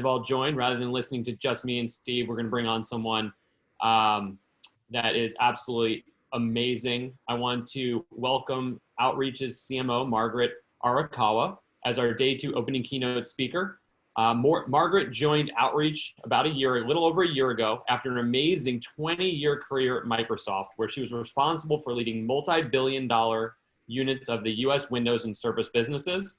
all joined. Rather than listening to just me and Steve, we're going to bring on someone that is absolutely amazing. I want to welcome Outreach's CMO, Margaret Arakawa, as our day 2 opening keynote speaker. Margaret joined Outreach about a little over a year ago, after an amazing 20-year career at Microsoft, where she was responsible for leading multi-billion-dollar units of the US Windows and Surface businesses.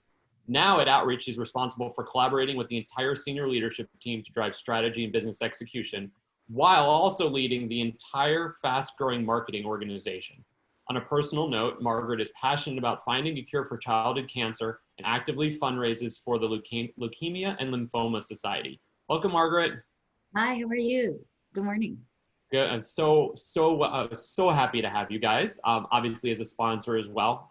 Now at Outreach, she's responsible for collaborating with the entire senior leadership team to drive strategy and business execution, while also leading the entire fast-growing marketing organization. On a personal note, Margaret is passionate about finding a cure for childhood cancer and actively fundraises for the Leukemia and Lymphoma Society. Welcome, Margaret. Hi, how are you? Good morning. Good, and so happy to have you guys, obviously as a sponsor as well.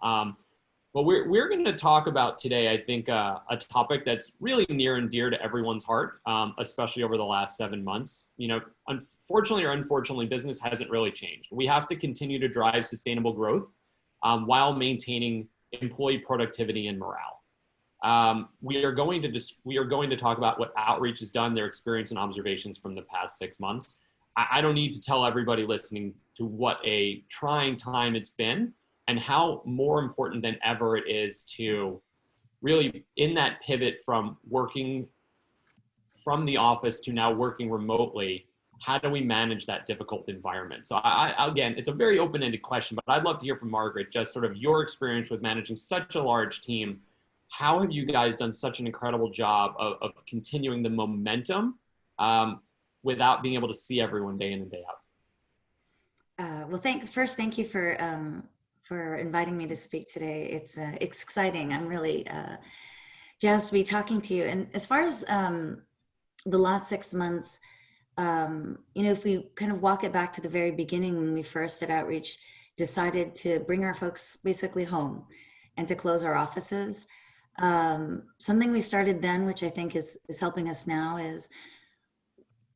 But we're going to talk about today, I think, a topic that's really near and dear to everyone's heart, especially over the last 7 months. You know, unfortunately or unfortunately, business hasn't really changed. We have to continue to drive sustainable growth while maintaining employee productivity and morale. We are going to talk about what Outreach has done, their experience and observations from the past 6 months. I don't need to tell everybody listening to what a trying time it's been, and how more important than ever it is to really, in that pivot from working from the office to now working remotely, how do we manage that difficult environment? So again, it's a very open-ended question, but I'd love to hear from Margaret, just sort of your experience with managing such a large team. How have you guys done such an incredible job of continuing the momentum without being able to see everyone day in and day out? Well, thank you for inviting me to speak today. It's exciting. I'm really jazzed to be talking to you. And as far as the last 6 months, you know, if we kind of walk it back to the very beginning, when we first at Outreach decided to bring our folks basically home and to close our offices, something we started then, which I think is helping us now, is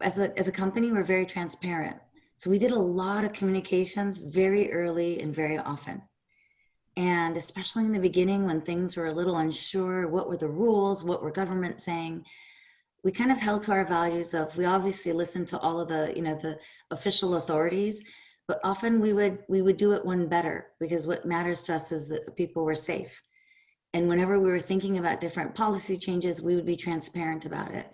as a company, we're very transparent. So we did a lot of communications very early and very often. And especially in the beginning, when things were a little unsure, what were the rules, what were government saying, we kind of held to our values of, we obviously listened to all of the, you know, the official authorities, but often we would do it one better, because what matters to us is that people were safe. And whenever we were thinking about different policy changes, we would be transparent about it.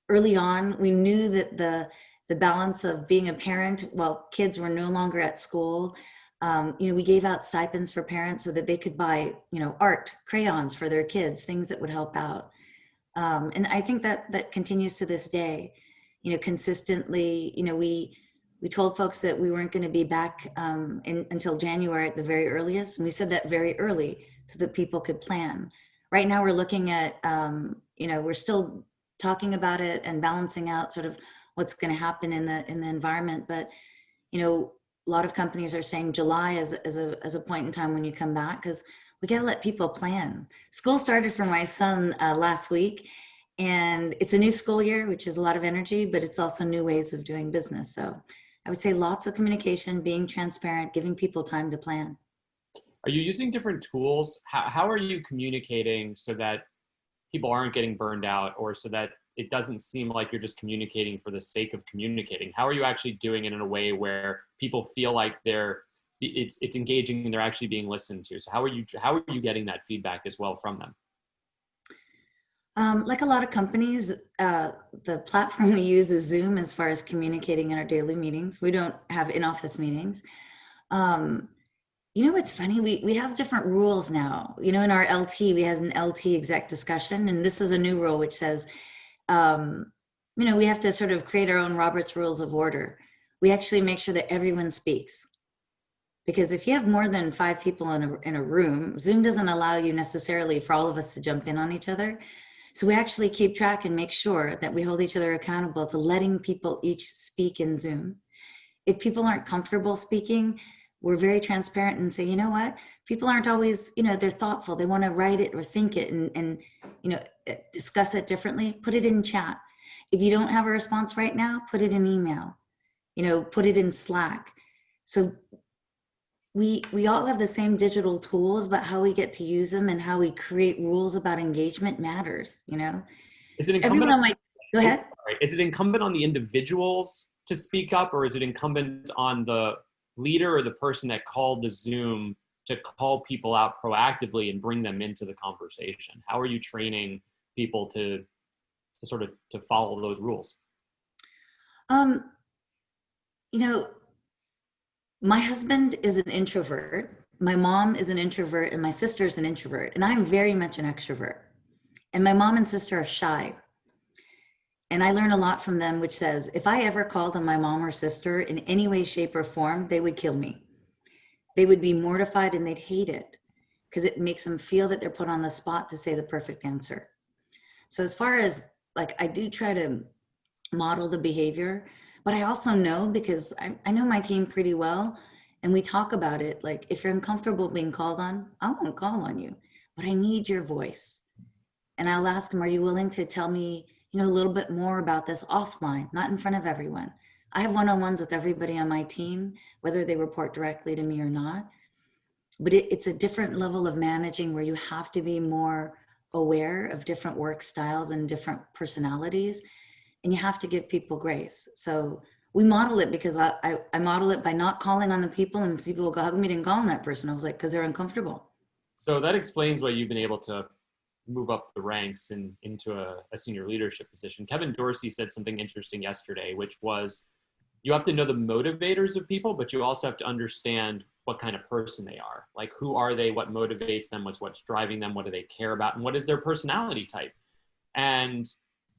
Early on, we knew that the balance of being a parent while kids were no longer at school, you know, we gave out stipends for parents so that they could buy, you know, art, crayons for their kids, things that would help out. And I think that continues to this day. You know, consistently, you know, we told folks that we weren't going to be back until January at the very earliest. And we said that very early so that people could plan. Right now we're looking at, you know, we're still talking about it and balancing out sort of what's going to happen in the environment. But, you know, a lot of companies are saying July as a point in time when you come back, because we got to let people plan. School started for my son last week, and it's a new school year, which is a lot of energy, but it's also new ways of doing business. So I would say lots of communication, being transparent, giving people time to plan. Are you using different tools? How are you communicating so that people aren't getting burned out, or so that it doesn't seem like you're just communicating for the sake of communicating? How are you actually doing it in a way where people feel like it's engaging and they're actually being listened to? So how are you getting that feedback as well from them? Like a lot of companies, the platform we use is Zoom as far as communicating in our daily meetings. We don't have in-office meetings. You know, it's funny, we have different rules now. You know, in our LT, we had an LT exec discussion, and this is a new rule which says, you know, we have to sort of create our own Robert's Rules of Order. We actually make sure that everyone speaks. Because if you have more than 5 people in a room, Zoom doesn't allow you necessarily for all of us to jump in on each other. So we actually keep track and make sure that we hold each other accountable to letting people each speak in Zoom. If people aren't comfortable speaking, we're very transparent and say, you know what, people aren't always, you know, they're thoughtful. They want to write it or think it and, you know, discuss it differently. Put it in chat. If you don't have a response right now, put it in email, you know, put it in Slack. So we all have the same digital tools, but how we get to use them and how we create rules about engagement matters, you know. Is it incumbent on my Go ahead. Is it incumbent on the individuals to speak up, or is it incumbent on the leader or the person that called the Zoom to call people out proactively and bring them into the conversation? How are you training people to sort of to follow those rules? You know, my husband is an introvert, my mom is an introvert, and my sister is an introvert, and I'm very much an extrovert. And my mom and sister are shy. And I learn a lot from them, which says, if I ever called on my mom or sister in any way, shape, or form, they would kill me. They would be mortified and they'd hate it because it makes them feel that they're put on the spot to say the perfect answer. So as far as like, I do try to model the behavior, but I also know, because I know my team pretty well, and we talk about it, like, if you're uncomfortable being called on, I won't call on you, but I need your voice. And I'll ask them, are you willing to tell me, a little bit more about this offline, not in front of everyone? I have one-on-ones with everybody on my team, whether they report directly to me or not. But it's a different level of managing where you have to be more aware of different work styles and different personalities, and you have to give people grace. So we model it, because I model it by not calling on the people, and people will go, how come you didn't call on that person? I was like, because they're uncomfortable. So that explains why you've been able to move up the ranks and into a senior leadership position. Kevin Dorsey said something interesting yesterday, which was, you have to know the motivators of people, but you also have to understand what kind of person they are. Like, who are they? What motivates them? What's driving them? What do they care about? And what is their personality type? And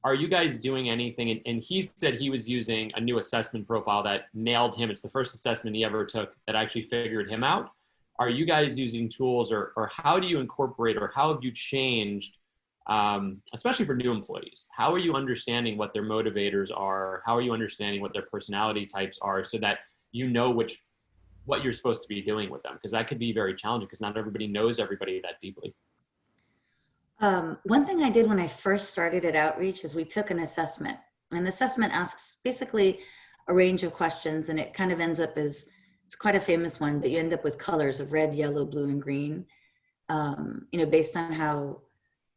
are you guys doing anything? And he said he was using a new assessment profile that nailed him. It's the first assessment he ever took that actually figured him out. Are you guys using tools, or how do you incorporate, or how have you changed, especially for new employees? How are you understanding what their motivators are? How are you understanding what their personality types are, so that you know what you're supposed to be doing with them? Because that could be very challenging, because not everybody knows everybody that deeply. One thing I did when I first started at Outreach is we took an assessment. And the assessment asks basically a range of questions, and it kind of ends up as, it's quite a famous one, but you end up with colors of red, yellow, blue, and green, based on how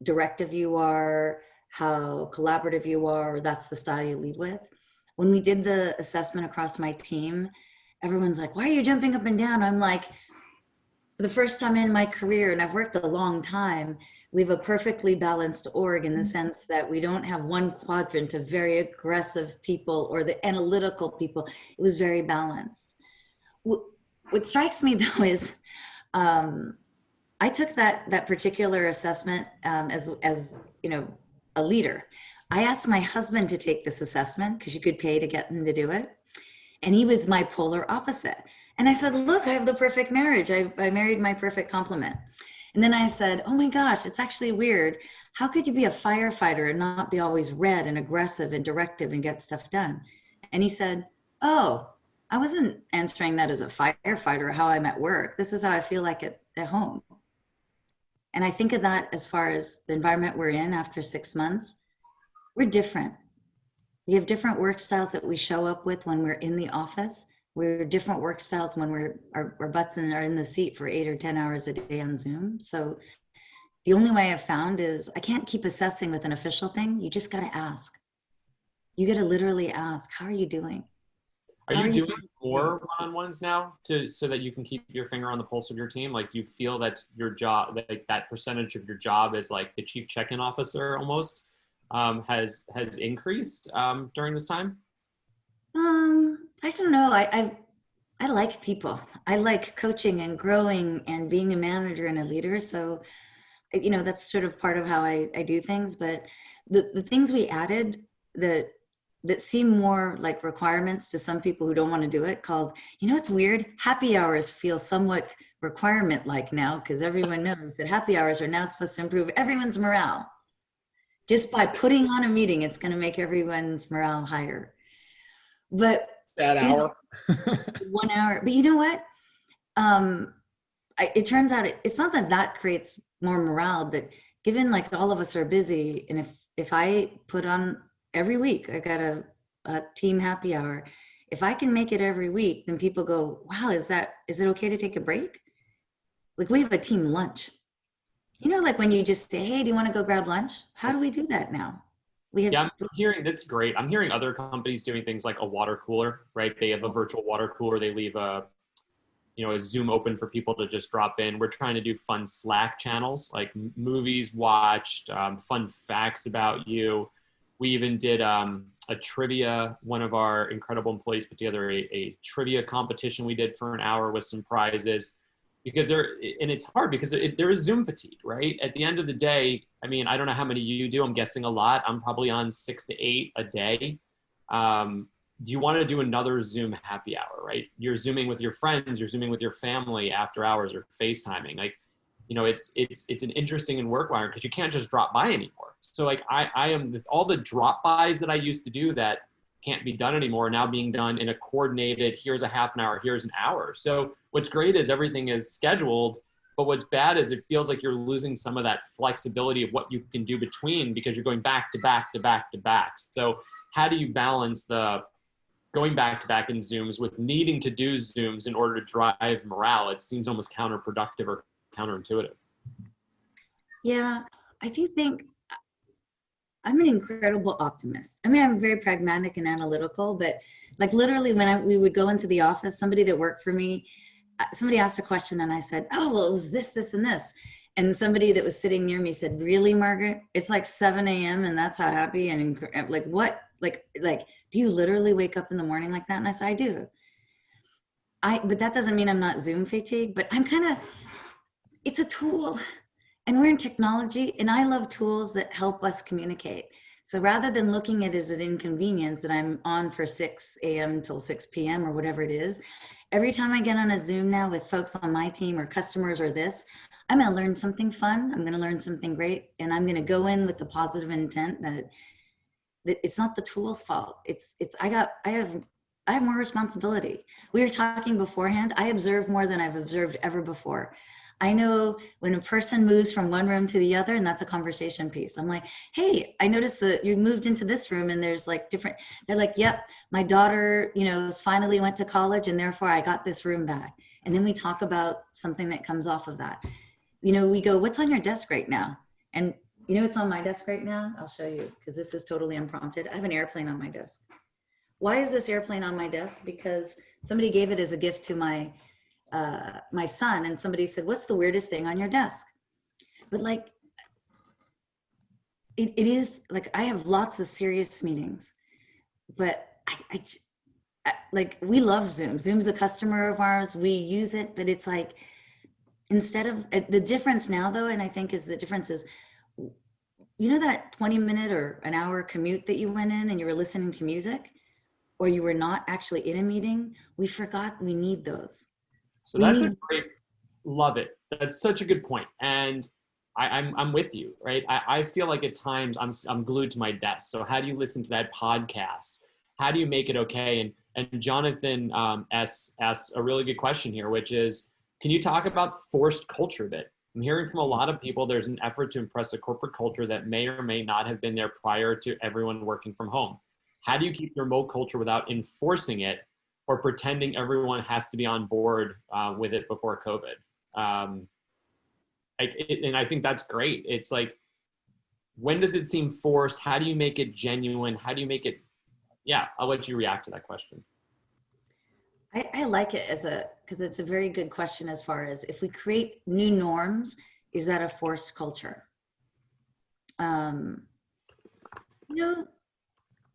directive you are, how collaborative you are, that's the style you lead with. When we did the assessment across my team, everyone's like, why are you jumping up and down? I'm like, for the first time in my career, and I've worked a long time, we have a perfectly balanced org in the sense that we don't have one quadrant of very aggressive people or the analytical people. It was very balanced. What strikes me though is, I took that particular assessment as a leader. I asked my husband to take this assessment because you could pay to get him to do it. And he was my polar opposite. And I said, look, I have the perfect marriage. I married my perfect complement. And then I said, oh my gosh, it's actually weird. How could you be a firefighter and not be always red and aggressive and directive and get stuff done? And he said, oh, I wasn't answering that as a firefighter, how I'm at work. This is how I feel like at home. And I think of that as far as the environment we're in after 6 months. We're different. We have different work styles that we show up with when we're in the office. We're different work styles when our butts are in the seat for 8 or 10 hours a day on Zoom. So the only way I've found is I can't keep assessing with an official thing. You just got to ask. You got to literally ask, how are you doing? Are you doing more one-on-ones now so that you can keep your finger on the pulse of your team? Like, do you feel that your job, like that percentage of your job as like the chief check-in officer almost has increased during this time? I don't know. I like people. I like coaching and growing and being a manager and a leader. So, that's sort of part of how I do things. But the things we added that seem more like requirements to some people who don't want to do it, called, it's weird. Happy hours feel somewhat requirement-like now, because everyone knows that happy hours are now supposed to improve everyone's morale. Just by putting on a meeting, it's going to make everyone's morale higher. But that hour, 1 hour. But you know what? It turns out it's not that creates more morale, but given like all of us are busy, and if I put on every week, I got a team happy hour. If I can make it every week, then people go, wow, is it okay to take a break? Like, we have a team lunch. Like when you just say, hey, do you want to go grab lunch? How do we do that now? We have, Yeah, I'm hearing that's great. I'm hearing other companies doing things like a water cooler, right? They have a virtual water cooler. They leave a Zoom open for people to just drop in. We're trying to do fun Slack channels, like movies watched, fun facts about you. We even did a trivia. One of our incredible employees put together a trivia competition we did for an hour with some prizes. Because and it's hard because there is Zoom fatigue, right? At the end of the day, I mean, I don't know how many you do. I'm guessing a lot. I'm probably on 6 to 8 a day. Do you want to do another Zoom happy hour, right? You're Zooming with your friends, you're Zooming with your family after hours or FaceTiming. Like, it's an interesting and work environment because you can't just drop by anymore. So like I am all the drop bys that I used to do that can't be done anymore, now being done in a coordinated, here's a half an hour, here's an hour. So what's great is everything is scheduled, but what's bad is it feels like you're losing some of that flexibility of what you can do between because you're going back to back to back to back. So how do you balance the going back to back in Zooms with needing to do Zooms in order to drive morale? It seems almost counterproductive or counterintuitive. yeah, I do think I'm an incredible optimist. I mean, I'm very pragmatic and analytical, but like literally when we would go into the office, somebody that worked for me, somebody asked a question and I said, oh, well, it was this, this, and this. And somebody that was sitting near me said, really, Margaret? It's like 7 a.m. and that's how happy and like, what? Like, do you literally wake up in the morning like that? And I said, I do. But that doesn't mean I'm not Zoom fatigued, but I'm kind of, it's a tool. And we're in technology, and I love tools that help us communicate. So rather than looking at it as an inconvenience that I'm on for 6 a.m. till 6 p.m. or whatever it is, every time I get on a Zoom now with folks on my team or customers or this, I'm going to learn something fun. I'm going to learn something great. And I'm going to go in with the positive intent that it's not the tool's fault. I have more responsibility. We were talking beforehand. I observe more than I've observed ever before. I know when a person moves from one room to the other, and that's a conversation piece. I'm like, hey, I noticed that you moved into this room and there's like different, they're like, yep, my daughter, finally went to college and therefore I got this room back. And then we talk about something that comes off of that. We go, what's on your desk right now? And what's on my desk right now? I'll show you because this is totally unprompted. I have an airplane on my desk. Why is this airplane on my desk? Because somebody gave it as a gift to my son, and somebody said, what's the weirdest thing on your desk? But like, it is like, I have lots of serious meetings, but I like, we love Zoom. Zoom's a customer of ours. We use it, but it's like, instead of the difference now though, and I think the difference is, that 20-minute or an hour commute that you went in and you were listening to music, or you were not actually in a meeting, we forgot we need those. So that's a great, love it. That's such a good point. And I'm with you, right? I feel like at times I'm glued to my desk. So how do you listen to that podcast? How do you make it okay? And Jonathan asks a really good question here, which is, can you talk about forced culture a bit? I'm hearing from a lot of people, there's an effort to impress a corporate culture that may or may not have been there prior to everyone working from home. How do you keep the remote culture without enforcing it or pretending everyone has to be on board with it before COVID? And I think that's great. It's like, when does it seem forced? How do you make it genuine? How do you make it? Yeah, I'll let you react to that question. I like it because it's a very good question as far as if we create new norms, is that a forced culture?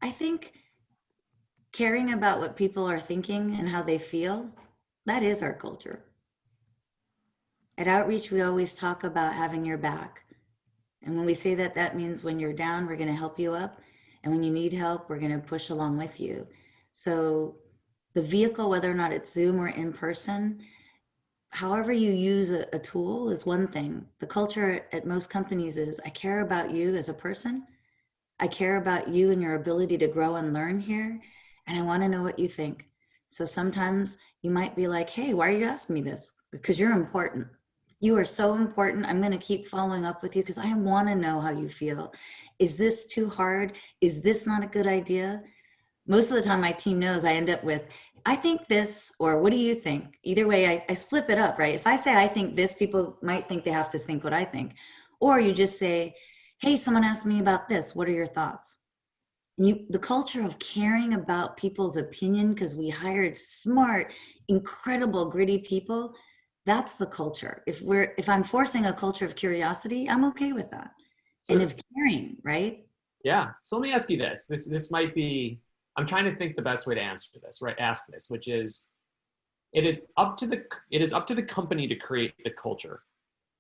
I think caring about what people are thinking and how they feel, that is our culture. At Outreach, we always talk about having your back. And when we say that, that means when you're down, we're going to help you up. And when you need help, we're going to push along with you. So the vehicle, whether or not it's Zoom or in person, however you use a tool is one thing. The culture at most companies is, I care about you as a person. I care about you and your ability to grow and learn here. And I want to know what you think. So sometimes you might be like, hey, why are you asking me this? Because you're important. You are so important. I'm going to keep following up with you because I want to know how you feel. Is this too hard? Is this not a good idea? Most of the time my team knows I end up with, I think this, or what do you think? Either way, I flip it up, right? If I say I think this, people might think they have to think what I think. Or you just say, hey, someone asked me about this. What are your thoughts? The culture of caring about people's opinion, because we hired smart, incredible, gritty people. That's the culture. If I'm forcing a culture of curiosity, I'm okay with that. And So of caring, right? yeah. So let me ask you this. This might be, I'm trying to think the best way to answer this, right? Ask this, which is it is up to the company to create the culture,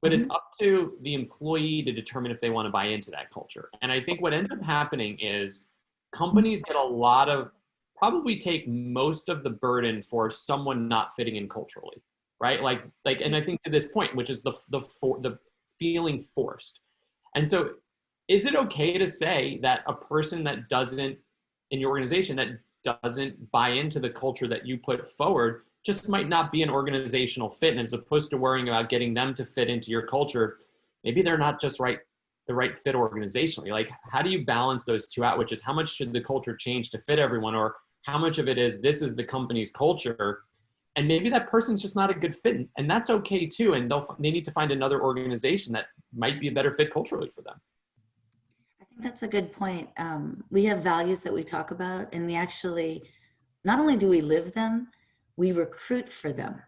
but it's Mhm. up to the employee to determine if they want to buy into that culture. And I think what ends up happening is companies get a lot of, probably take most of the burden for someone not fitting in culturally, right? And I think to this point, which is the feeling forced. And so is it okay to say that a person that doesn't, in your organization, that doesn't buy into the culture that you put forward just might not be an organizational fit? And as opposed to worrying about getting them to fit into your culture, maybe they're not just the right fit organizationally. Like, how do you balance those two out? Which is, how much should the culture change to fit everyone, or how much of it is, this is the company's culture, and maybe that person's just not a good fit, and that's okay too. And they need to find another organization that might be a better fit culturally for them. I think that's a good point. We have values that we talk about, and we actually, not only do we live them, we recruit for them.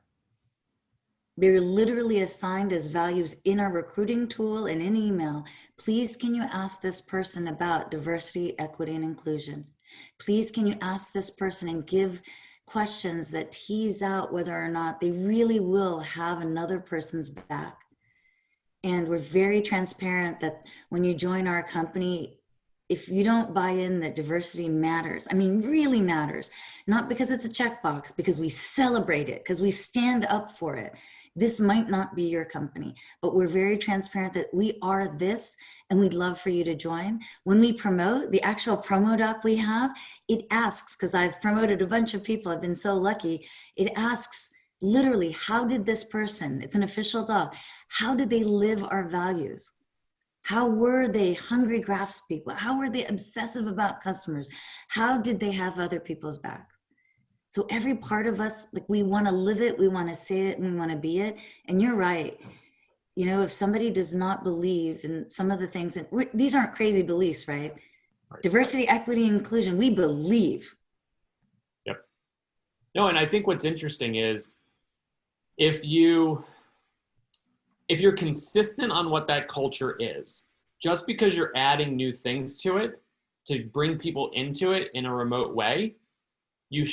They're literally assigned as values in our recruiting tool and in email. Please, can you ask this person about diversity, equity, and inclusion? Please, can you ask this person and give questions that tease out whether or not they really will have another person's back? And we're very transparent that when you join our company, if you don't buy in that diversity matters, I mean, really matters, not because it's a checkbox, because we celebrate it, because we stand up for it, this might not be your company. But we're very transparent that we are this, and we'd love for you to join. When we promote, the actual promo doc we have, it asks, because I've promoted a bunch of people, I've been so lucky, it asks literally, how did this person, it's an official doc, how did they live our values? How were they hungry craftspeople? How were they obsessive about customers? How did they have other people's backs? So every part of us, like, we want to live it, we want to say it, and we want to be it. And you're right. You know, if somebody does not believe in some of the things, and these aren't crazy beliefs, right? Diversity, equity, inclusion, we believe. Yep. No, and I think what's interesting is if you're consistent on what that culture is, just because you're adding new things to it to bring people into it in a remote way, it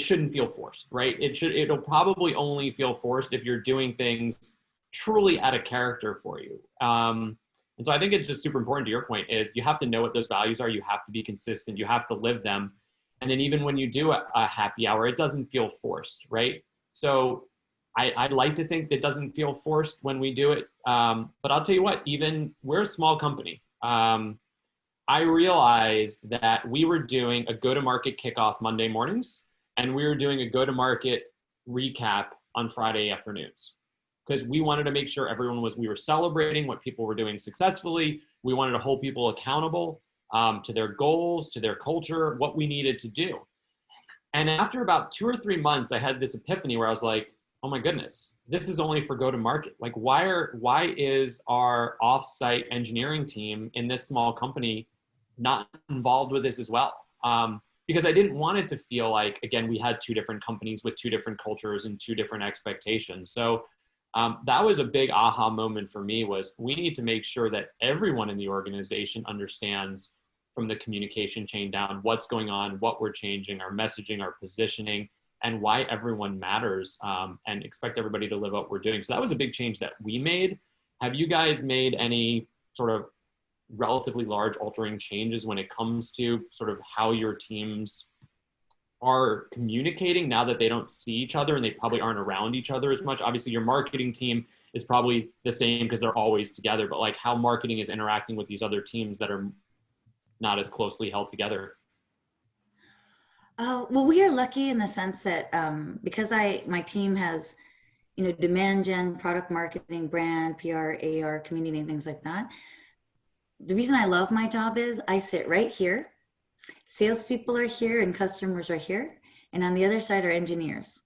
shouldn't feel forced, right? It'll probably only feel forced if you're doing things truly out of character for you. And so I think it's just super important, to your point, is you have to know what those values are. You have to be consistent. You have to live them. And then even when you do a happy hour, it doesn't feel forced, right? So I'd like to think that doesn't feel forced when we do it. But I'll tell you what, even we're a small company. I realized that we were doing a go-to-market kickoff Monday mornings, and we were doing a go-to-market recap on Friday afternoons, because we wanted to make sure we were celebrating what people were doing successfully. We wanted to hold people accountable to their goals, to their culture, what we needed to do. And after about 2 or 3 months, I had this epiphany where I was like, oh my goodness, this is only for go-to-market. Like, why is our off-site engineering team in this small company not involved with this as well? Because I didn't want it to feel like, again, we had 2 different companies with 2 different cultures and 2 different expectations. So that was a big aha moment for me, was we need to make sure that everyone in the organization understands, from the communication chain down, what's going on, what we're changing, our messaging, our positioning, and why everyone matters, and expect everybody to live what we're doing. So that was a big change that we made. Have you guys made any sort of relatively large altering changes when it comes to sort of how your teams are communicating now that they don't see each other and they probably aren't around each other as much? Obviously, your marketing team is probably the same because they're always together, but like how marketing is interacting with these other teams that are not as closely held together. Well, we are lucky in the sense that because my team has, you know, demand gen, product marketing, brand, PR, AR, community, and things like that. The reason I love my job is I sit right here. Salespeople are here and customers are here. And on the other side are engineers.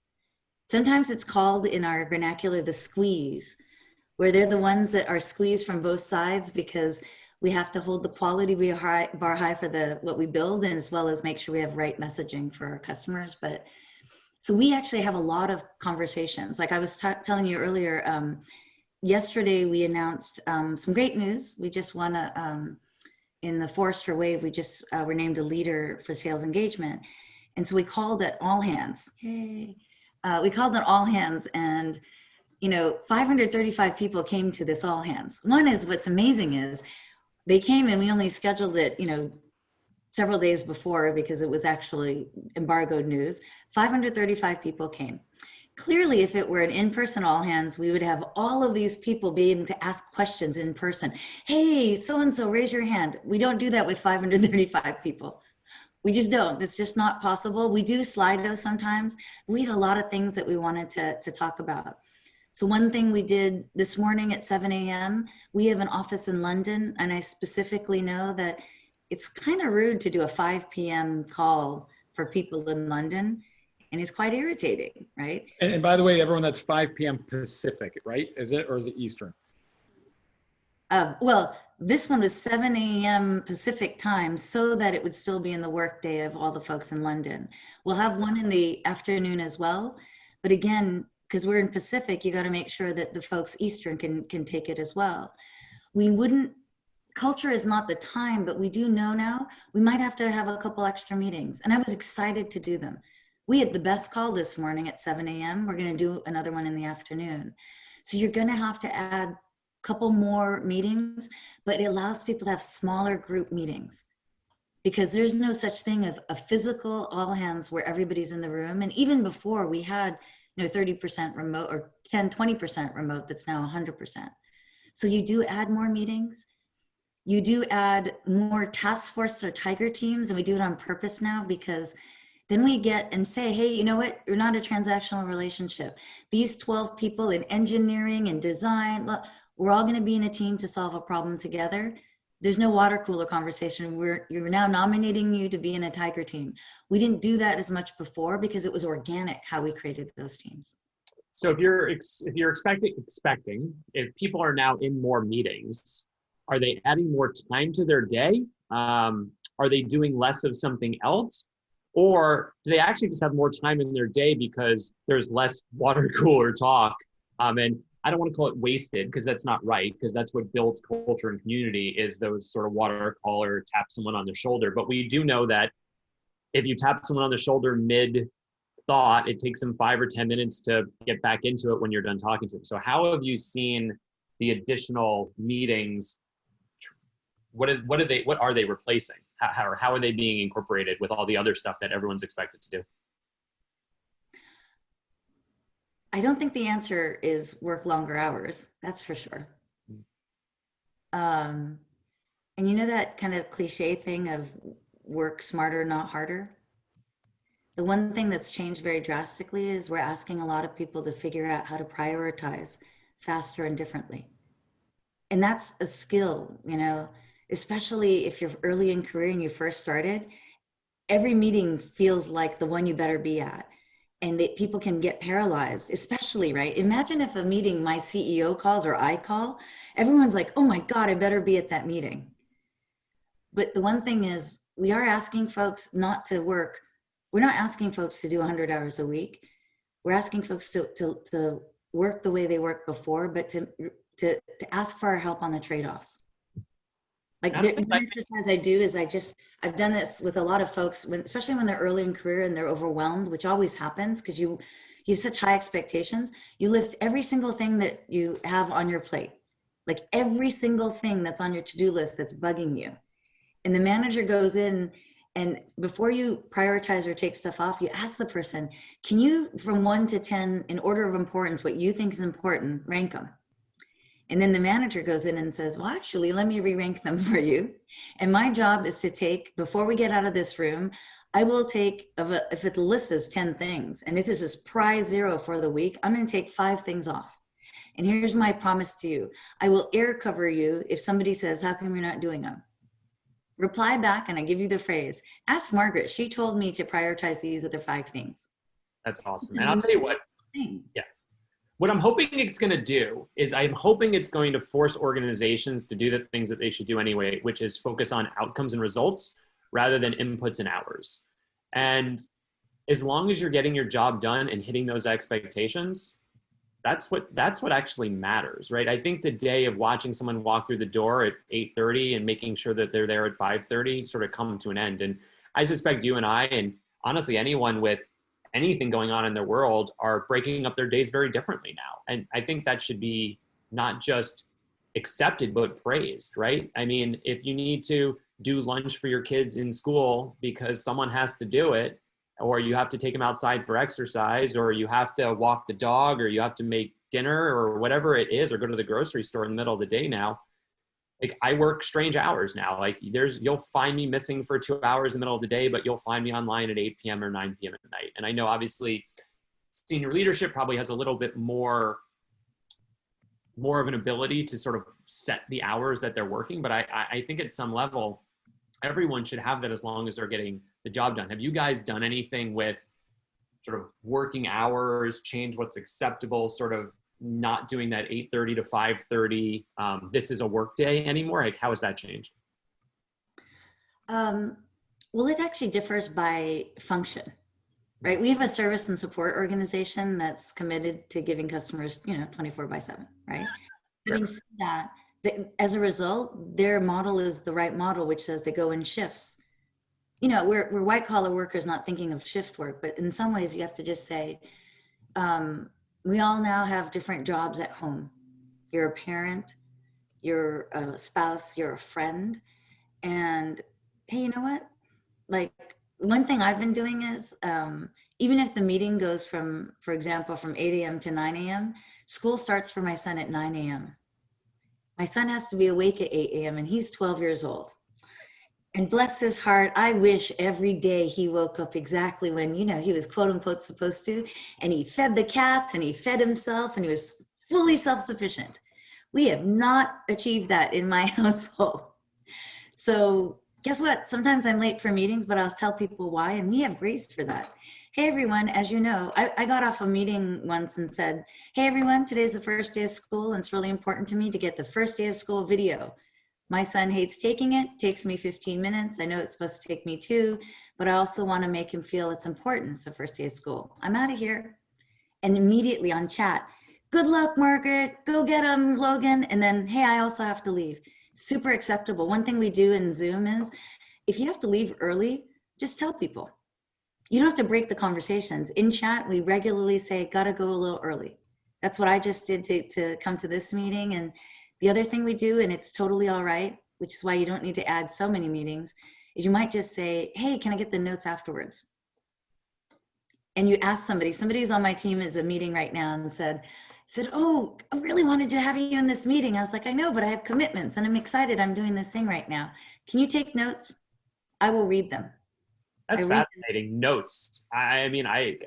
Sometimes it's called in our vernacular the squeeze, where they're the ones that are squeezed from both sides because We have to hold the quality bar high for what we build, and as well as make sure we have right messaging for our customers. But so we actually have a lot of conversations. Like I was telling you earlier, yesterday we announced some great news. We just won in the Forrester Wave, we just were named a leader for sales engagement. And so we called it all hands. Yay. We called it all hands, and 535 people came to this all hands. One is, what's amazing is they came and we only scheduled it, several days before because it was actually embargoed news. 535 people came. Clearly, if it were an in-person all hands, we would have all of these people be able to ask questions in person. Hey, so-and-so, raise your hand. We don't do that with 535 people. We just don't. It's just not possible. We do Slido sometimes. We had a lot of things that we wanted to talk about. So one thing we did this morning at 7 a.m., we have an office in London, and I specifically know that it's kind of rude to do a 5 p.m. call for people in London. And it's quite irritating, right? And by the way, everyone, that's 5 p.m. Pacific, right? Is it, or is it Eastern? Well, this one was 7 a.m. Pacific time, so that it would still be in the workday of all the folks in London. We'll have one in the afternoon as well. But again, because we're in Pacific, you got to make sure that the folks Eastern can take it as well. Culture is not the time, but we do know now we might have to have a couple extra meetings. And I was excited to do them. We had the best call this morning at 7 a.m. We're going to do another one in the afternoon. So you're going to have to add a couple more meetings, but it allows people to have smaller group meetings, because there's no such thing of a physical all hands where everybody's in the room. And even before, we had 30% remote or 20% remote. That's now 100%. So you do add more meetings. You do add more task force or tiger teams, and we do it on purpose now, because then we get and say, hey, you know what? You're not a transactional relationship. These 12 people in engineering and design, we're all going to be in a team to solve a problem together. There's no water cooler conversation. You're now nominating you to be in a tiger team. We didn't do that as much before because it was organic how we created those teams. So if you're expecting, if people are now in more meetings, are they adding more time to their day? Are they doing less of something else? Or do they actually just have more time in their day because there's less water cooler talk? And I don't want to call it wasted, because that's not right, because that's what builds culture and community, is those sort of water cooler, tap someone on the shoulder. But we do know that if you tap someone on the shoulder mid-thought, it takes them 5 or 10 minutes to get back into it when you're done talking to them. So how have you seen the additional meetings? What are they replacing? How are they being incorporated with all the other stuff that everyone's expected to do? I don't think the answer is work longer hours. That's for sure. And that kind of cliche thing of work smarter, not harder. The one thing that's changed very drastically is we're asking a lot of people to figure out how to prioritize faster and differently. And that's a skill, especially if you're early in career and you first started. Every meeting feels like the one you better be at. And that people can get paralyzed, especially, right? Imagine if a meeting my CEO calls or I call, everyone's like, oh my God, I better be at that meeting. But the one thing is, we are asking folks not to work. We're not asking folks to do 100 hours a week. We're asking folks to work the way they worked before, but to ask for our help on the trade-offs. Like the exercise I do is I've done this with a lot of folks, especially when they're early in career and they're overwhelmed, which always happens because you have such high expectations. You list every single thing that you have on your plate, like every single thing that's on your to-do list that's bugging you. And the manager goes in, and before you prioritize or take stuff off, you ask the person, can you, from 1 to 10, in order of importance, what you think is important, rank them? And then the manager goes in and says, well, actually, let me re-rank them for you. And my job is to take, before we get out of this room, I will take, if the list is 10 things, and if this is prize 0 for the week, I'm going to take 5 things off. And here's my promise to you. I will air cover you if somebody says, how come you're not doing them? Reply back, and I give you the phrase, ask Margaret. She told me to prioritize these other 5 things. That's awesome. And I'll tell you what, yeah. what I'm hoping it's going to do is I'm hoping it's going to force organizations to do the things that they should do anyway, which is focus on outcomes and results rather than inputs and hours. And as long as you're getting your job done and hitting those expectations, that's what actually matters, right? I think the day of watching someone walk through the door at 8:30 and making sure that they're there at 5:30 sort of come to an end. And I suspect you and I, and honestly anyone with anything going on in their world, are breaking up their days very differently now. And I think that should be not just accepted, but praised, right? I mean, if you need to do lunch for your kids in school because someone has to do it, or you have to take them outside for exercise, or you have to walk the dog, or you have to make dinner, or whatever it is, or go to the grocery store in the middle of the day now. Like, I work strange hours now. Like, you'll find me missing for 2 hours in the middle of the day, but you'll find me online at 8 p.m. or 9 p.m. at night. And I know obviously senior leadership probably has a little bit more of an ability to sort of set the hours that they're working. But I think at some level, everyone should have that as long as they're getting the job done. Have you guys done anything with sort of working hours, change what's acceptable, sort of not doing that 8:30 to 5:30, this is a work day anymore? Like, how has that changed? Well, it actually differs by function, right? We have a service and support organization that's committed to giving customers, 24/7, right? Sure. Having said that, as a result, their model is the right model, which says they go in shifts. We're white collar workers, not thinking of shift work, but in some ways you have to just say, we all now have different jobs at home. You're a parent, you're a spouse, you're a friend. And hey, you know what? Like, one thing I've been doing is, even if the meeting goes from, for example, from 8 a.m. to 9 a.m., school starts for my son at 9 a.m. My son has to be awake at 8 a.m. and he's 12 years old. And bless his heart, I wish every day he woke up exactly when, he was quote unquote supposed to, and he fed the cats and he fed himself and he was fully self-sufficient. We have not achieved that in my household. So guess what? Sometimes I'm late for meetings, but I'll tell people why, and we have grace for that. Hey, everyone, as you know, I got off a meeting once and said, hey, everyone, today's the first day of school, and it's really important to me to get the first day of school video. My son hates taking it, takes me 15 minutes. I know it's supposed to take me 2, but I also want to make him feel it's important. It's the first day of school. I'm out of here. And immediately on chat, good luck, Margaret, go get him, Logan. And then, hey, I also have to leave. Super acceptable. One thing we do in Zoom is, if you have to leave early, just tell people. You don't have to break the conversations. In chat, we regularly say, gotta go a little early. That's what I just did to come to this meeting. And the other thing we do, and it's totally all right, which is why you don't need to add so many meetings, is you might just say, hey, can I get the notes afterwards? And you ask somebody's on my team is a meeting right now and said, oh, I really wanted to have you in this meeting. I was like, I know, but I have commitments and I'm excited. I'm doing this thing right now. Can you take notes? I will read them. That's fascinating. Notes. I mean, I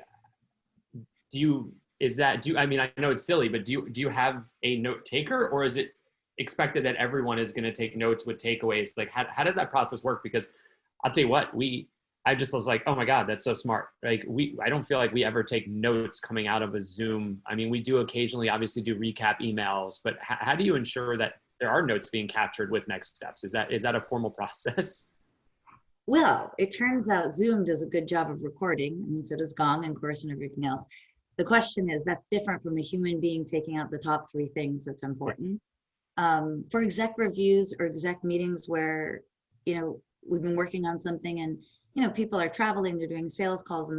know it's silly, but do you have a note taker, or is it expected that everyone is going to take notes with takeaways? Like, how does that process work? Because I'll tell you what, I just was like, oh my God, that's so smart. Like, I don't feel like we ever take notes coming out of a Zoom. I mean, we do occasionally obviously do recap emails, but how do you ensure that there are notes being captured with next steps? Is that a formal process? Well, it turns out Zoom does a good job of recording, and so does Gong and Course and everything else. The question is, that's different from a human being taking out the top 3 things that's important. For exec reviews or exec meetings where, we've been working on something and, people are traveling, they're doing sales calls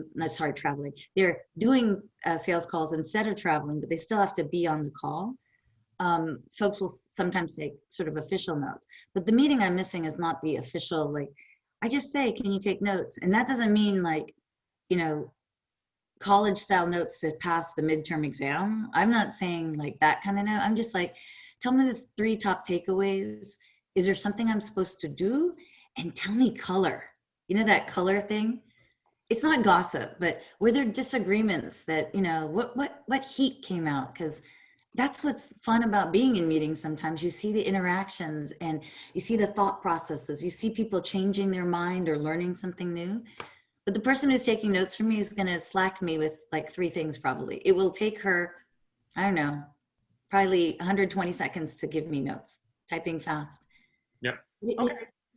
they're doing sales calls instead of traveling, but they still have to be on the call. Folks will sometimes take sort of official notes, but the meeting I'm missing is not the official, like, I just say, can you take notes? And that doesn't mean like, college style notes to pass the midterm exam. I'm not saying like that kind of note. I'm just like, tell me the 3 top takeaways. Is there something I'm supposed to do? And tell me color. That color thing? It's not gossip, but were there disagreements that, what heat came out? Because that's what's fun about being in meetings. Sometimes you see the interactions and you see the thought processes. You see people changing their mind or learning something new. But the person who's taking notes from me is going to slack me with like 3 things probably. It will take her I don't know, probably 120 seconds to give me notes, typing fast. Yep. Okay.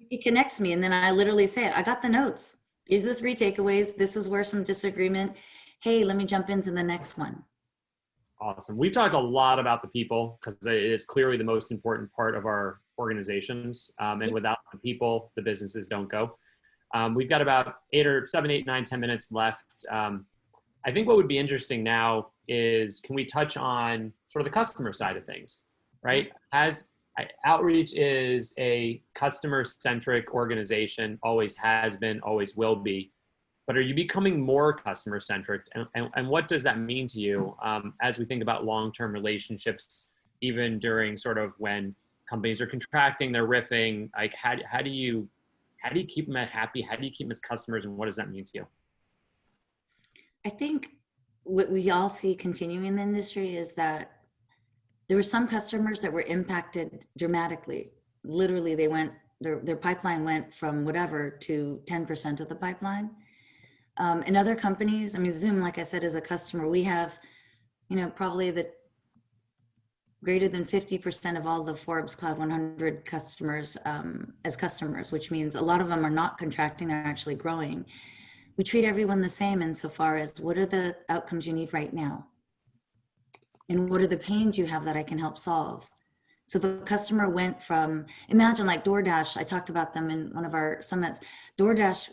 It connects me. And then I literally say, I got the notes. These are the 3 takeaways. This is where some disagreement. Hey, let me jump into the next one. Awesome. We've talked a lot about the people because it is clearly the most important part of our organizations. And without the people, the businesses don't go. We've got about 7, 8, 9, 10 minutes left. I think what would be interesting now is, can we touch on sort of the customer side of things, right? As Outreach is a customer-centric organization, always has been, always will be. But are you becoming more customer-centric? And what does that mean to you as we think about long-term relationships, even during sort of when companies are contracting, they're riffing? Like, how do you keep them happy? How do you keep them as customers? And what does that mean to you? I think what we all see continuing in the industry is that there were some customers that were impacted dramatically. Literally, their pipeline went from whatever to 10% of the pipeline. In other companies, I mean, Zoom, like I said, is a customer. We have, probably the greater than 50% of all the Forbes Cloud 100 customers as customers, which means a lot of them are not contracting, they're actually growing. We treat everyone the same insofar as, what are the outcomes you need right now? And what are the pains you have that I can help solve? So the customer went from, imagine like DoorDash, I talked about them in one of our summits. DoorDash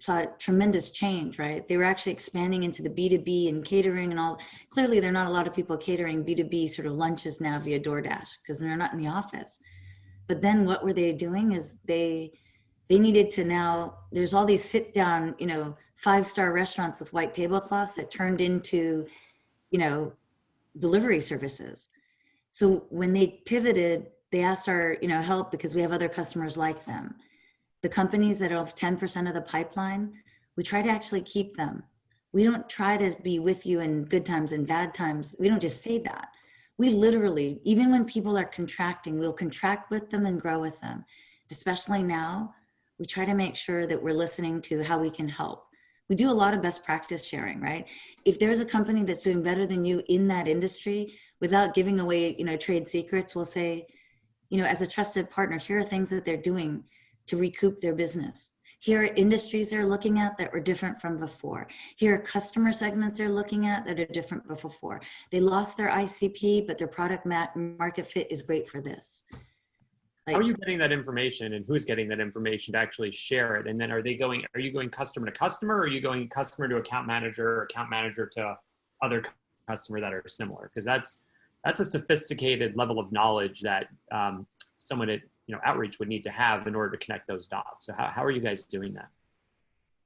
saw a tremendous change, right? They were actually expanding into the B2B and catering and all. Clearly, there are not a lot of people catering B2B sort of lunches now via DoorDash because they're not in the office. But then what were they doing is they needed to now, there's all these sit down, 5-star restaurants with white tablecloths that turned into, delivery services. So when they pivoted, they asked our, help because we have other customers like them. The companies that have 10% of the pipeline, we try to actually keep them. We don't try to be with you in good times and bad times. We don't just say that. We literally, even when people are contracting, we'll contract with them and grow with them. Especially now, we try to make sure that we're listening to how we can help. We do a lot of best practice sharing, right? If there's a company that's doing better than you in that industry, without giving away, trade secrets, we'll say, as a trusted partner, here are things that they're doing to recoup their business. Here are industries they're looking at that were different from before. Here are customer segments they're looking at that are different from before. They lost their ICP, but their product market fit is great for this. How are you getting that information, and who's getting that information to actually share it? And then are you going customer to customer, or are you going customer to account manager to other customer that are similar? Because that's a sophisticated level of knowledge that someone at Outreach would need to have in order to connect those dots. So how are you guys doing that?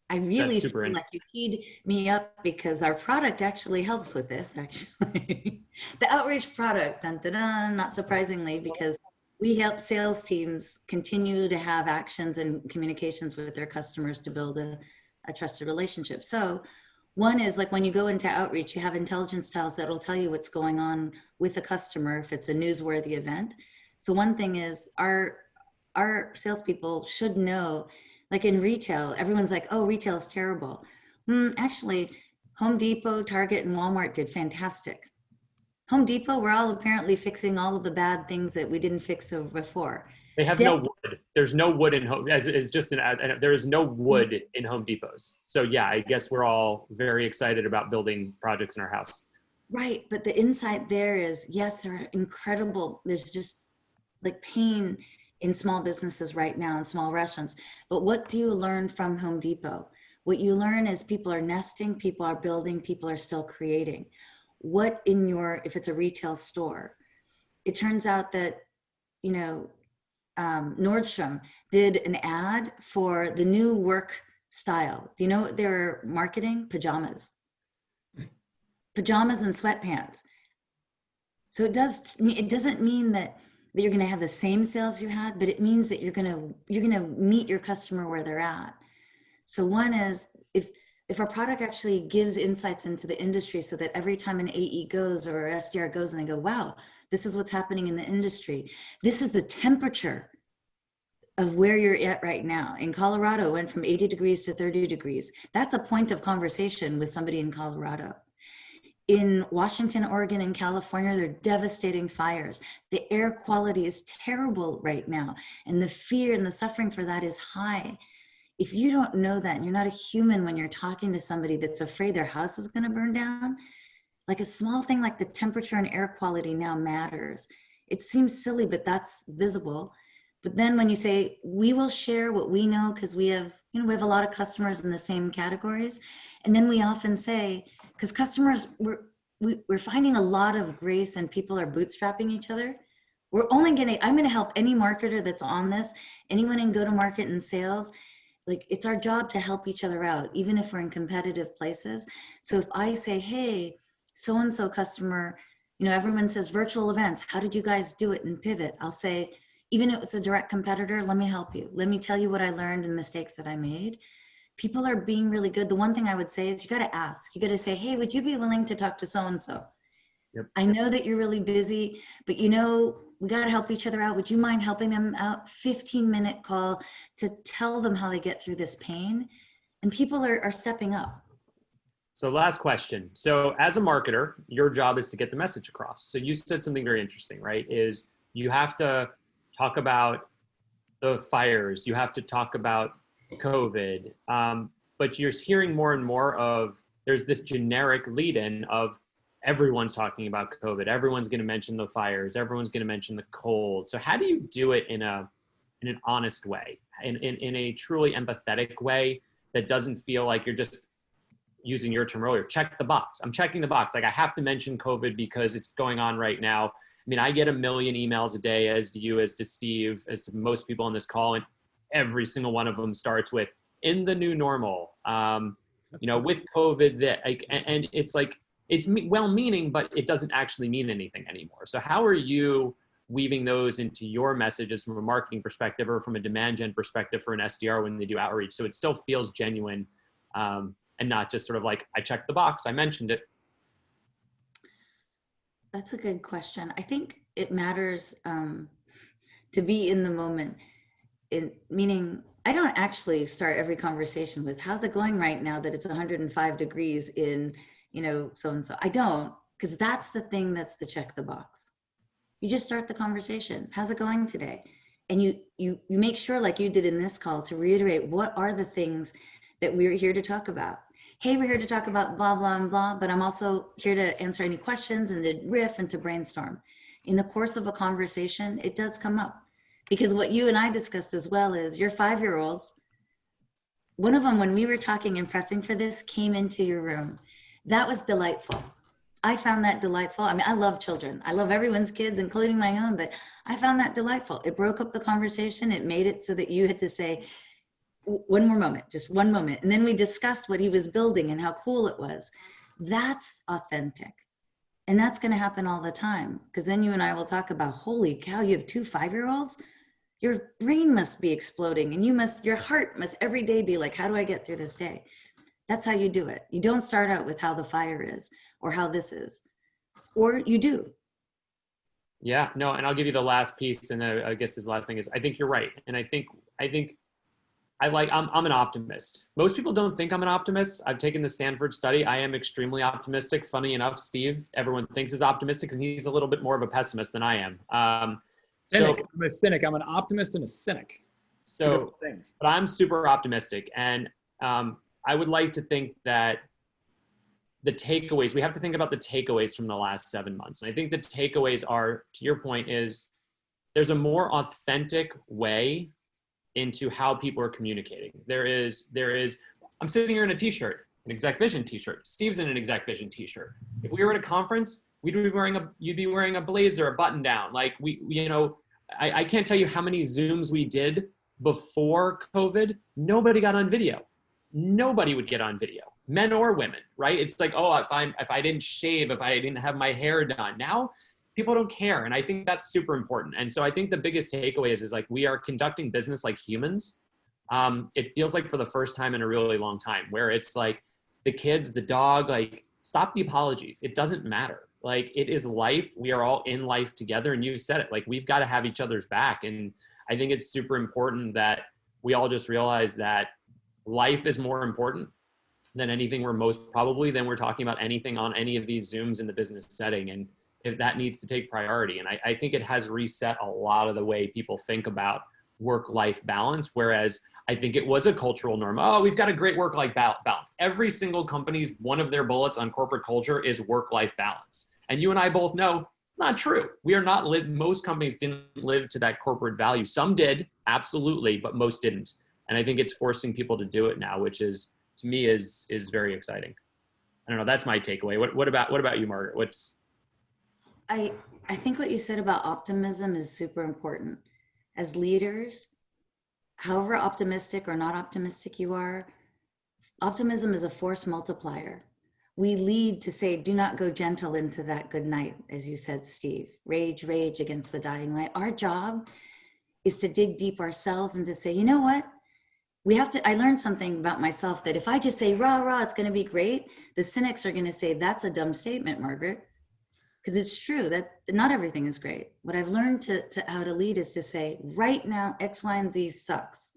I really feel like you teed me up because our product actually helps with this, actually. The Outreach product, dun, dun, dun, not surprisingly, because we help sales teams continue to have actions and communications with their customers to build a trusted relationship. So one is like when you go into Outreach, you have intelligence tiles that will tell you what's going on with a customer if it's a newsworthy event. So one thing is our salespeople should know, like in retail, everyone's like, oh, retail is terrible. Actually, Home Depot, Target, and Walmart did fantastic. Home Depot, we're all apparently fixing all of the bad things that we didn't fix before. They have no wood. There's no wood in home. There is no wood in Home Depots. So yeah, I guess we're all very excited about building projects in our house. Right, but the insight there is, yes, they're incredible. There's just like pain in small businesses right now and small restaurants. But what do you learn from Home Depot? What you learn is people are nesting, people are building, people are still creating. What if it's a retail store, it turns out that, Nordstrom did an ad for the new work style. Do you know what they're marketing? Pajamas and sweatpants. So it doesn't mean that you're going to have the same sales you had, but it means that you're going to meet your customer where they're at. So one is if our product actually gives insights into the industry so that every time an AE goes or SDR goes and they go, wow, this is what's happening in the industry. This is the temperature of where you're at right now. In Colorado, it went from 80 degrees to 30 degrees. That's a point of conversation with somebody in Colorado. In Washington, Oregon, and California, they're devastating fires. The air quality is terrible right now. And the fear and the suffering for that is high. If you don't know that, and you're not a human when you're talking to somebody that's afraid their house is going to burn down, like a small thing like the temperature and air quality now matters. It seems silly, but that's visible. But then when you say, we will share what we know, because we have a lot of customers in the same categories. And then we often say, because customers, we're finding a lot of grace and people are bootstrapping each other. I'm going to help any marketer that's on this, anyone in go-to-market and sales. Like, it's our job to help each other out, even if we're in competitive places. So if I say, hey, so-and-so customer, everyone says virtual events, how did you guys do it and pivot? I'll say, even if it's a direct competitor, let me help you. Let me tell you what I learned and mistakes that I made. People are being really good. The one thing I would say is you got to ask. You got to say, hey, would you be willing to talk to so-and-so? Yep. I know that you're really busy, but we got to help each other out. Would you mind helping them out? 15-minute call to tell them how they get through this pain. And people are stepping up. So last question. So as a marketer, your job is to get the message across. So you said something very interesting, right? Is you have to talk about the fires. You have to talk about COVID. But you're hearing more and more of, there's this generic lead-in of everyone's talking about COVID. Everyone's going to mention the fires. Everyone's going to mention the cold. So how do you do it in an honest way, in a truly empathetic way that doesn't feel like you're just using your term earlier, check the box. I'm checking the box. Like, I have to mention COVID because it's going on right now. I mean, I get 1 million emails a day, as do you, as to Steve, as to most people on this call, and every single one of them starts with, in the new normal, with COVID, and it's like, it's well-meaning, but it doesn't actually mean anything anymore. So how are you weaving those into your messages from a marketing perspective or from a demand gen perspective for an SDR when they do outreach, so it still feels genuine, and not just sort of like, I checked the box, I mentioned it? That's a good question. I think it matters to be in the moment. Meaning, I don't actually start every conversation with, how's it going right now that it's 105 degrees in, so-and-so. I don't, because that's the thing that's the check the box. You just start the conversation. How's it going today? And you make sure, like you did in this call, to reiterate, what are the things that we're here to talk about? Hey, we're here to talk about blah, blah, and blah, but I'm also here to answer any questions and to riff and to brainstorm. In the course of a conversation, it does come up. Because what you and I discussed as well is your 5-year-olds, one of them, when we were talking and prepping for this, came into your room. That was delightful. I found that delightful. I mean, I love children. I love everyone's kids, including my own, but I found that delightful. It broke up the conversation. It made it so that you had to say, one more moment, just one moment. And then we discussed what he was building and how cool it was. That's authentic. And that's going to happen all the time, because then you and I will talk about, holy cow, you have 2 5-year-olds? Your brain must be exploding, and your heart must every day be like, how do I get through this day? That's how you do it. You don't start out with how the fire is or how this is, or you do. Yeah, no, and I'll give you the last piece, and I guess this last thing is, I think you're right. And I think I'm an optimist. Most people don't think I'm an optimist. I've taken the Stanford study. I am extremely optimistic. Funny enough, Steve, everyone thinks is optimistic, and he's a little bit more of a pessimist than I am. I'm a cynic. I'm an optimist and a cynic. So, but I'm super optimistic, and I would like to think that the takeaways, we have to think about the takeaways from the last 7 months. And I think the takeaways are, to your point, is there's a more authentic way into how people are communicating. There is, I'm sitting here in a t-shirt, an ExecVision t-shirt. Steve's in an ExecVision t-shirt. If we were at a conference, you'd be wearing a blazer, a button down. Like I can't tell you how many Zooms we did before COVID. Nobody got on video. Nobody would get on video, men or women, right? It's like, oh, if I didn't shave, if I didn't have my hair done. Now people don't care. And I think that's super important. And so I think the biggest takeaway is like, we are conducting business like humans. It feels like for the first time in a really long time, where it's like the kids, the dog, like, stop the apologies. It doesn't matter. Like, it is life. We are all in life together. And you said it, like, we've got to have each other's back. And I think it's super important that we all just realize that life is more important. than anything than we're talking about anything on any of these Zooms in the business setting. And if that needs to take priority. And I think it has reset a lot of the way people think about work-life balance, whereas I think it was a cultural norm. Oh, we've got a great work-life balance. Every single company's, one of their bullets on corporate culture is work-life balance. And you and I both know, not true. We are not most companies didn't live to that corporate value. Some did, absolutely, but most didn't. And I think it's forcing people to do it now, which is, to me, is very exciting. I don't know, that's my takeaway. What about you, Margaret? I think what you said about optimism is super important. As leaders, however optimistic or not optimistic you are, optimism is a force multiplier. We lead to say, do not go gentle into that good night, as you said, Steve. Rage, rage against the dying light. Our job is to dig deep ourselves and to say, you know what? I learned something about myself, that if I just say, rah, rah, it's going to be great, the cynics are going to say, that's a dumb statement, Margaret. Because it's true that not everything is great. What I've learned to how to lead is to say, right now, X, Y, and Z sucks.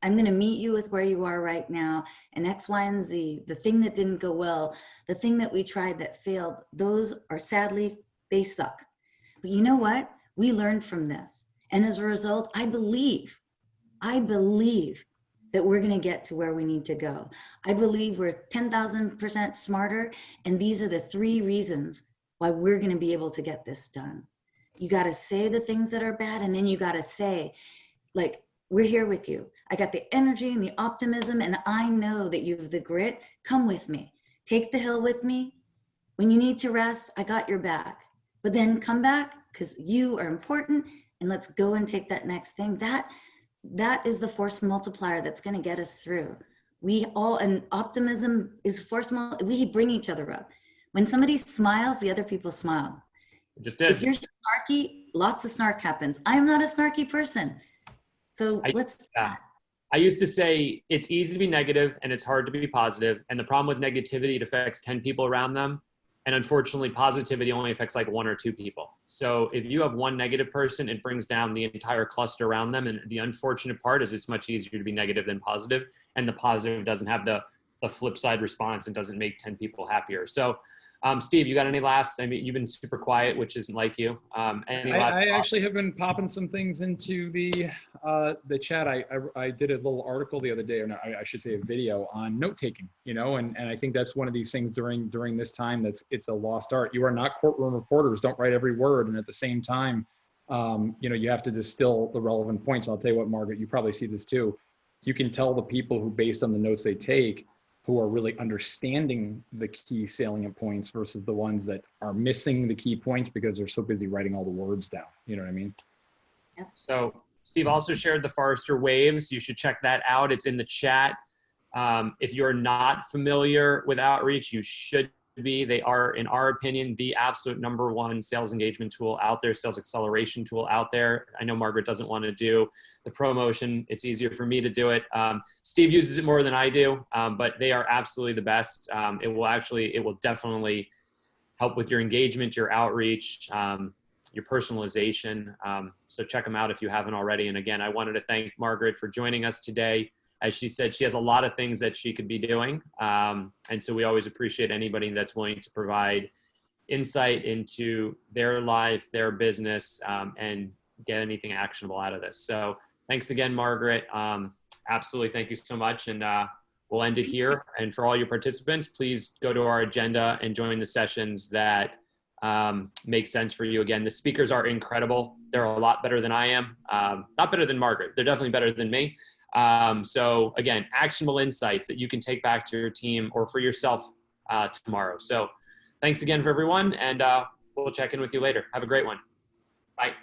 I'm going to meet you with where you are right now, and X, Y, and Z, the thing that didn't go well, the thing that we tried that failed, those are sadly, they suck. But you know what? We learned from this. And as a result, I believe that we're going to get to where we need to go. I believe we're 10,000% smarter. And these are the 3 reasons why we're going to be able to get this done. You got to say the things that are bad. And then you got to say, like, we're here with you. I got the energy and the optimism, and I know that you have the grit. Come with me. Take the hill with me. When you need to rest, I got your back. But then come back, because you are important, and let's go and take that next thing. That is the force multiplier that's going to get us through. And optimism is we bring each other up. When somebody smiles, the other people smile. Just did. If you're snarky, lots of snark happens. I am not a snarky person. So I used to say it's easy to be negative and it's hard to be positive. And the problem with negativity, it affects 10 people around them. And unfortunately, positivity only affects like 1 or 2 people. So if you have one negative person, it brings down the entire cluster around them. And the unfortunate part is it's much easier to be negative than positive. And the positive doesn't have the flip side response and doesn't make 10 people happier. So Steve, you got any last? I mean, you've been super quiet, which isn't like you. I actually have been popping some things into the chat. I did a little article the other day, or no, I should say a video on note taking. And I think that's one of these things during this time it's a lost art. You are not courtroom reporters. Don't write every word, and at the same time, you have to distill the relevant points. I'll tell you what, Margaret, you probably see this too. You can tell the people who, based on the notes they take, who are really understanding the key salient points versus the ones that are missing the key points because they're so busy writing all the words down. You know what I mean? Yep. So Steve also shared the Forrester Waves. You should check that out. It's in the chat. If you're not familiar with Outreach, you should be. They are, in our opinion, the absolute #1 sales engagement tool out there, sales acceleration tool out there. I know Margaret doesn't want to do the promotion. It's easier for me to do it. Steve uses it more than I do, but they are absolutely the best. It will definitely help with your engagement, your outreach, your personalization. So check them out if you haven't already. And again, I wanted to thank Margaret for joining us today. As she said, she has a lot of things that she could be doing. And so we always appreciate anybody that's willing to provide insight into their life, their business, and get anything actionable out of this. So thanks again, Margaret. Absolutely. Thank you so much. And we'll end it here. And for all your participants, please go to our agenda and join the sessions that make sense for you. Again, the speakers are incredible. They're a lot better than I am. Not better than Margaret. They're definitely better than me. So again, actionable insights that you can take back to your team or for yourself tomorrow. So thanks again for everyone, and we'll check in with you later. Have a great one. Bye.